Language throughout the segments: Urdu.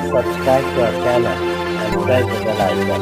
subscribe to our channel and press the bell icon.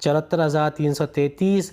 74,333।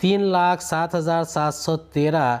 3,07,713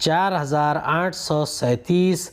4,837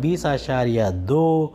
20.2।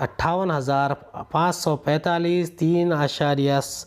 58,545,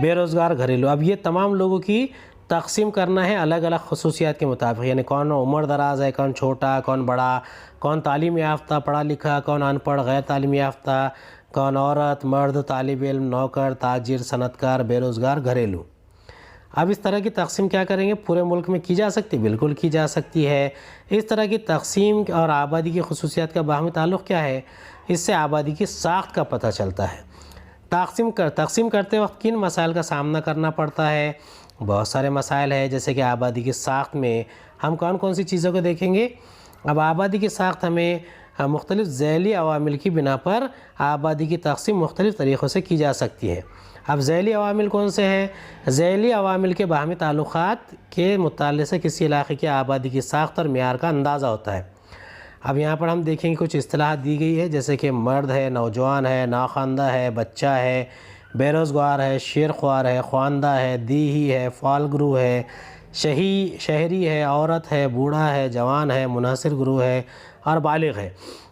بے روزگار گھریلو. اب یہ تمام لوگوں کی تقسیم کرنا ہے الگ الگ خصوصیات کے مطابق، یعنی کون عمر دراز ہے، کون چھوٹا، کون بڑا، کون تعلیم یافتہ پڑھا لکھا، کون ان پڑھ غیر تعلیم یافتہ، کون عورت، مرد، طالب علم، نوکر، تاجر، صنعت کار، بے روزگار گھریلو. اب اس طرح کی تقسیم کیا کریں گے؟ پورے ملک میں کی جا سکتی؟ بالکل کی جا سکتی ہے. اس طرح کی تقسیم اور آبادی کی خصوصیات کا باہمی تعلق کیا ہے؟ اس سے آبادی کی ساخت کا پتہ چلتا ہے. تقسیم کرتے وقت کن مسائل کا سامنا کرنا پڑتا ہے؟ بہت سارے مسائل ہیں، جیسے کہ آبادی کی ساخت میں ہم کون کون سی چیزوں کو دیکھیں گے؟ اب آبادی کی ساخت ہمیں مختلف ذیلی عوامل کی بنا پر آبادی کی تقسیم مختلف طریقوں سے کی جا سکتی ہے. اب ذیلی عوامل کون سے ہیں؟ ذیلی عوامل کے باہمی تعلقات کے مطالعے سے کسی علاقے کی آبادی کی ساخت اور معیار کا اندازہ ہوتا ہے. اب یہاں پر ہم دیکھیں گے کچھ اصطلاحات دی گئی ہے، جیسے کہ مرد ہے، نوجوان ہے، ناخواندہ ہے، بچہ ہے، بے روزگار ہے، شیر خوار ہے، خواندہ ہے، دیہی ہے، فال گروہ ہے، شہری ہے، عورت ہے، بوڑھا ہے، جوان ہے، منحصر گروہ ہے اور بالغ ہے.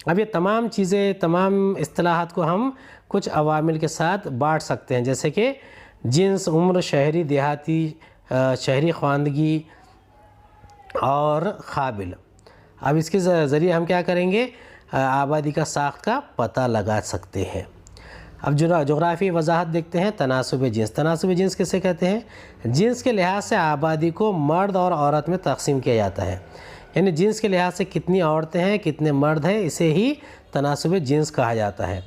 اب یہ تمام چیزیں، تمام اصطلاحات کو ہم کچھ عوامل کے ساتھ بانٹ سکتے ہیں، جیسے کہ جنس، عمر، شہری، دیہاتی، شہری خواندگی اور قابل. اب اس کے ذریعے ہم کیا کریں گے؟ آبادی کا ساخت کا پتہ لگا سکتے ہیں. اب جغرافی وضاحت دیکھتے ہیں. تناسب جنس. تناسب جنس کسے کہتے ہیں؟ جنس کے لحاظ سے آبادی کو مرد اور عورت میں تقسیم کیا جاتا ہے، یعنی جنس کے لحاظ سے کتنی عورتیں ہیں، کتنے مرد ہیں، اسے ہی تناسب جنس کہا جاتا ہے.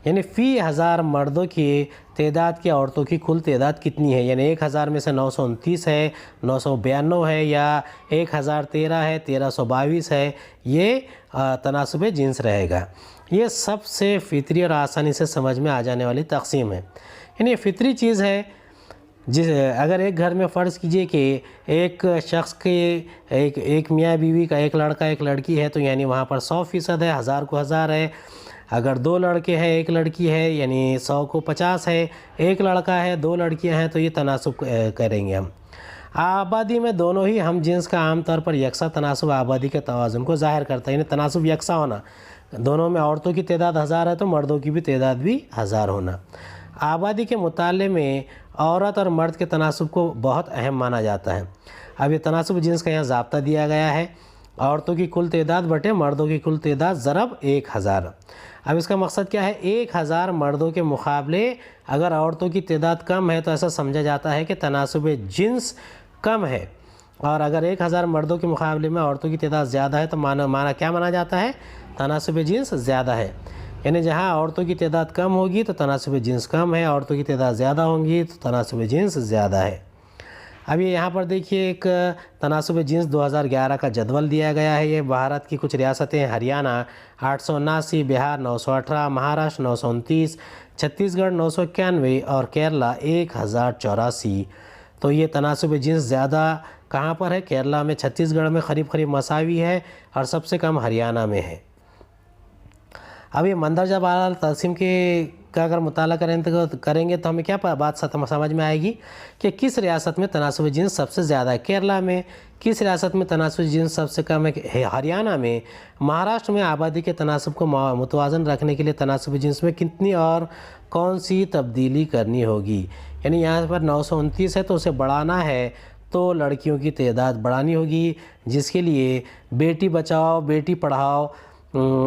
یعنی فی 1000 مردوں کی تعداد کی عورتوں کی کل تعداد کتنی ہے، یعنی 1000 میں سے 929 ہے، 992 ہے، یا 1013 ہے، 1322 ہے، یہ تناسب جنس رہے گا. یہ سب سے فطری اور آسانی سے سمجھ میں آ جانے والی تقسیم ہے. یعنی یہ فطری چیز ہے. اگر ایک گھر میں فرض کیجئے کہ ایک شخص کے ایک میاں بیوی کا، ایک لڑکا ایک لڑکی ہے، تو یعنی وہاں پر 100% ہے، 1000 کو 1000 ہے. اگر 2 لڑکے ہیں، ایک لڑکی ہے، یعنی 100 کو 50 ہے. ایک لڑکا ہے، 2 لڑکیاں ہیں، تو یہ تناسب کریں گے ہم. آبادی میں دونوں ہی ہم جنس کا عام طور پر یکساں تناسب آبادی کے توازن کو ظاہر کرتا ہے، یعنی تناسب یکساں ہونا. دونوں میں عورتوں کی تعداد 1000 ہے تو مردوں کی بھی تعداد بھی 1000 ہونا. آبادی کے مطالعے میں عورت اور مرد کے تناسب کو بہت اہم مانا جاتا ہے. اب یہ تناسب جنس کا یہاں ضابطہ دیا گیا ہے، عورتوں کی کل تعداد بٹے مردوں کی کل تعداد ضرب 1000. اب اس کا مقصد کیا ہے؟ 1000 مردوں کے مقابلے اگر عورتوں کی تعداد کم ہے تو ایسا سمجھا جاتا ہے کہ تناسب جنس کم ہے، اور اگر 1000 مردوں کے مقابلے میں عورتوں کی تعداد زیادہ ہے تو مانا کیا مانا جاتا ہے؟ تناسب جنس زیادہ ہے. یعنی جہاں عورتوں کی تعداد کم ہوگی تو تناسب جنس کم ہے، عورتوں کی تعداد زیادہ ہوں گی تو تناسب جنس زیادہ ہے. اب یہ یہاں پر دیکھیے ایک تناسب جنس 2011 کا جدول دیا گیا ہے. یہ بھارت کی کچھ ریاستیں: ہریانہ 879، بہار 918، مہاراشٹر 929، چھتیس گڑھ 991 اور کیرلا 1084. تو یہ تناسب جنس زیادہ کہاں پر ہے؟ کیرلا میں، چھتیس گڑھ میں قریب مساوی ہے، اور سب سے کم ہریانہ میں ہے. اب یہ مندرجہ بالا تقسیم کا اگر مطالعہ کریں گے تو ہمیں کیا بات سمجھ میں آئے گی کہ کس ریاست میں تناسب جنس سب سے زیادہ ہے؟ کیرلا میں. کس ریاست میں تناسب جنس سب سے کم ہے؟ ہریانہ میں. مہاراشٹر میں آبادی کے تناسب کو متوازن رکھنے کے لیے تناسب جنس میں کتنی اور کون سی تبدیلی کرنی ہوگی؟ یعنی یہاں پر 929 ہے تو اسے بڑھانا ہے تو لڑکیوں کی تعداد بڑھانی ہوگی، جس کے لیے بیٹی بچاؤ بیٹی پڑھاؤ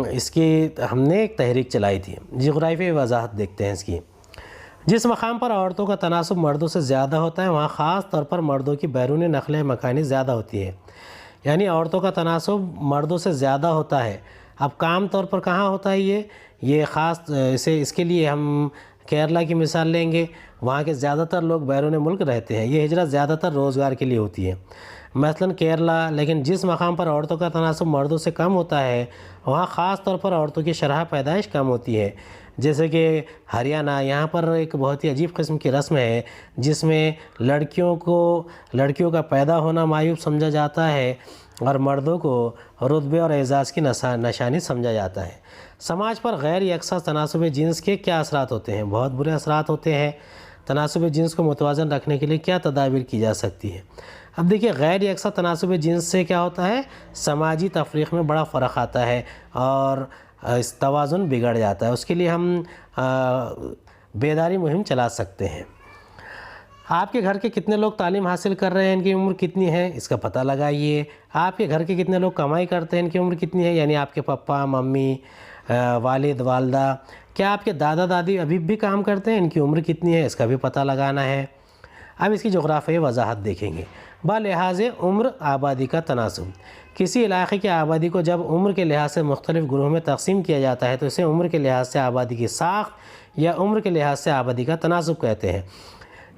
اس کی ہم نے ایک تحریک چلائی تھی. جغرافی وضاحت دیکھتے ہیں اس کی. جس مقام پر عورتوں کا تناسب مردوں سے زیادہ ہوتا ہے وہاں خاص طور پر مردوں کی بیرونی نقل مکانی زیادہ ہوتی ہے. یعنی عورتوں کا تناسب مردوں سے زیادہ ہوتا ہے. اب عام طور پر کہاں ہوتا ہے یہ خاص اس کے لیے ہم کیرلا کی مثال لیں گے. وہاں کے زیادہ تر لوگ بیرون ملک رہتے ہیں. یہ ہجرت زیادہ تر روزگار کے لیے ہوتی ہے، مثلا کیرلا. لیکن جس مقام پر عورتوں کا تناسب مردوں سے کم ہوتا ہے وہاں خاص طور پر عورتوں کی شرح پیدائش کم ہوتی ہے، جیسے کہ ہریانہ. یہاں پر ایک بہت ہی عجیب قسم کی رسم ہے جس میں لڑکیوں کا پیدا ہونا معیوب سمجھا جاتا ہے اور مردوں کو رتبے اور اعزاز کی نشانی سمجھا جاتا ہے. سماج پر غیر یکساں تناسب جنس کے کیا اثرات ہوتے ہیں؟ بہت برے اثرات ہوتے ہیں. تناسب جنس کو متوازن رکھنے کے لیے کیا تدابیر کی جا سکتی ہے؟ اب دیکھیے غیر یکساں تناسب جنس سے کیا ہوتا ہے؟ سماجی تفریق میں بڑا فرق آتا ہے اور اس توازن بگڑ جاتا ہے. اس کے لیے ہم بیداری مہم چلا سکتے ہیں. آپ کے گھر کے کتنے لوگ تعلیم حاصل کر رہے ہیں، ان کی عمر کتنی ہے، اس کا پتہ لگائیے۔ آپ کے گھر کے کتنے لوگ کمائی کرتے ہیں، ان کی عمر کتنی ہے، یعنی آپ کے پپا ممی، والد والدہ۔ کیا آپ کے دادا دادی ابھی بھی کام کرتے ہیں، ان کی عمر کتنی ہے، اس کا بھی پتہ لگانا ہے۔ اب اس کی جغرافیائی وضاحت دیکھیں گے۔ بلحاظ عمر آبادی کا تناسب، کسی علاقے کی آبادی کو جب عمر کے لحاظ سے مختلف گروہوں میں تقسیم کیا جاتا ہے تو اسے عمر کے لحاظ سے آبادی کی ساخت یا عمر کے لحاظ سے آبادی کا تناسب کہتے ہیں،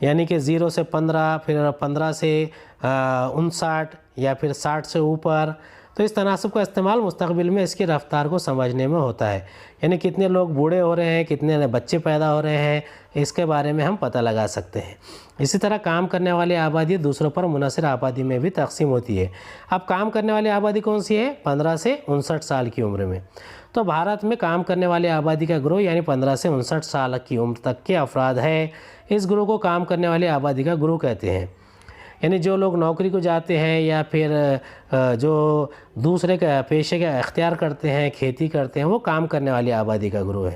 یعنی کہ 0 سے 15، پھر 15 سے 59 یا پھر 60 سے اوپر۔ تو اس تناسب کا استعمال مستقبل میں اس کی رفتار کو سمجھنے میں ہوتا ہے، یعنی کتنے لوگ بوڑھے ہو رہے ہیں، کتنے بچے پیدا ہو رہے ہیں، اس کے بارے میں ہم پتہ لگا سکتے ہیں۔ اسی طرح کام کرنے والی آبادی دوسروں پر منحصر آبادی میں بھی تقسیم ہوتی ہے۔ اب کام کرنے والی آبادی کون سی ہے؟ 15 سے 59 سال کی عمر میں۔ تو بھارت میں کام کرنے والی آبادی کا گروہ یعنی 15 سے 59 سال کی عمر تک کے افراد ہے، اس گروہ کو کام کرنے والی آبادی کا گروہ کہتے ہیں۔ یعنی جو لوگ نوکری کو جاتے ہیں یا پھر جو دوسرے کا پیشے کا اختیار کرتے ہیں، کھیتی کرتے ہیں، وہ کام کرنے والی آبادی کا گروہ ہے۔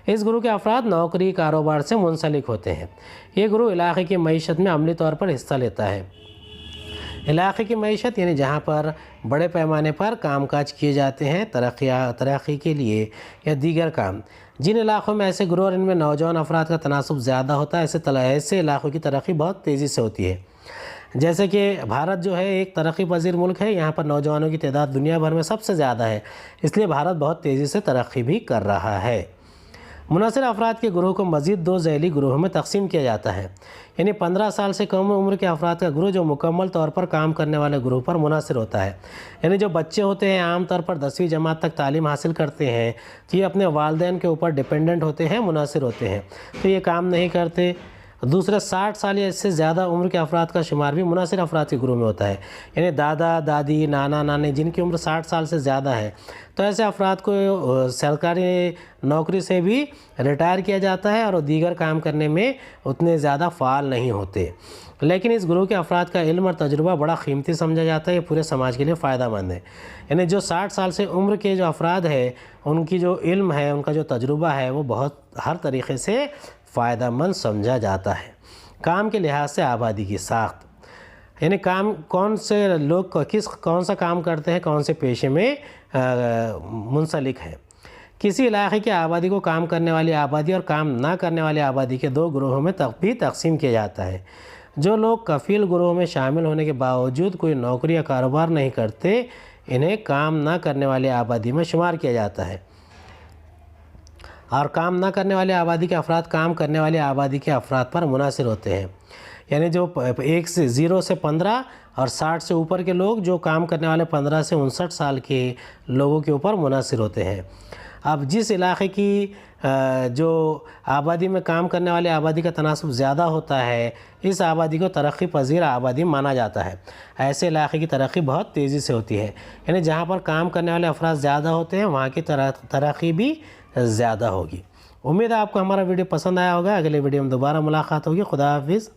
اس گروہ کے افراد نوکری کاروبار سے منسلک ہوتے ہیں۔ یہ گروہ علاقے کی معیشت میں عملی طور پر حصہ لیتا ہے۔ علاقے کی معیشت یعنی جہاں پر بڑے پیمانے پر کام کاج کیے جاتے ہیں ترقی کے لیے یا دیگر کام۔ جن علاقوں میں ایسے گروہ اور ان میں نوجوان افراد کا تناسب زیادہ ہوتا ہے، ایسے علاقوں کی ترقی بہت تیزی سے ہوتی ہے۔ جیسے کہ بھارت جو ہے ایک ترقی پذیر ملک ہے، یہاں پر نوجوانوں کی تعداد دنیا بھر میں سب سے زیادہ ہے، اس لیے بھارت بہت تیزی سے ترقی بھی کر رہا ہے۔ منحصر افراد کے گروہ کو مزید 2 ذیلی گروہوں میں تقسیم کیا جاتا ہے، یعنی 15 سال سے کم عمر کے افراد کا گروہ جو مکمل طور پر کام کرنے والے گروہ پر منحصر ہوتا ہے، یعنی جو بچے ہوتے ہیں عام طور پر 10ویں جماعت تک تعلیم حاصل کرتے ہیں تو یہ اپنے والدین کے اوپر ڈیپینڈنٹ ہوتے ہیں، منحصر ہوتے ہیں، تو یہ کام نہیں کرتے۔ دوسرے 60 سال یا اس سے زیادہ عمر کے افراد کا شمار بھی منحصر افراد کے گروہ میں ہوتا ہے، یعنی دادا دادی نانا نانی جن کی عمر 60 سال سے زیادہ ہے، تو ایسے افراد کو سرکاری نوکری سے بھی ریٹائر کیا جاتا ہے اور دیگر کام کرنے میں اتنے زیادہ فعال نہیں ہوتے۔ لیکن اس گروہ کے افراد کا علم اور تجربہ بڑا قیمتی سمجھا جاتا ہے، یہ پورے سماج کے لیے فائدہ مند ہے۔ یعنی جو 60 سال سے عمر کے جو افراد ہیں، ان کی جو علم ہے، ان کا جو تجربہ ہے، وہ بہت ہر طریقے سے فائدہ مند سمجھا جاتا ہے۔ کام کے لحاظ سے آبادی کی ساخت، یعنی کام کون سے لوگ کون سا کام کرتے ہیں، کون سے پیشے میں منسلک ہیں۔ کسی علاقے کی آبادی کو کام کرنے والی آبادی اور کام نہ کرنے والی آبادی کے 2 گروہوں میں بھی تقسیم کیا جاتا ہے۔ جو لوگ کفیل گروہ میں شامل ہونے کے باوجود کوئی نوکری یا کاروبار نہیں کرتے، انہیں کام نہ کرنے والی آبادی میں شمار کیا جاتا ہے، اور کام نہ کرنے والی آبادی کے افراد کام کرنے والی آبادی کے افراد پر منحصر ہوتے ہیں، یعنی جو 0 سے 15 اور 60 سے اوپر کے لوگ جو کام کرنے والے 15 سے 59 سال کے لوگوں کے اوپر منحصر ہوتے ہیں۔ اب جس علاقے کی جو آبادی میں کام کرنے والے آبادی کا تناسب زیادہ ہوتا ہے، اس آبادی کو ترقی پذیر آبادی مانا جاتا ہے۔ ایسے علاقے کی ترقی بہت تیزی سے ہوتی ہے، یعنی جہاں پر کام کرنے والے افراد زیادہ ہوتے ہیں وہاں کی ترقی بھی زیادہ ہوگی۔ امید ہے آپ کو ہمارا ویڈیو پسند آیا ہوگا۔ اگلے ویڈیو میں دوبارہ ملاقات ہوگی۔ خدا حافظ۔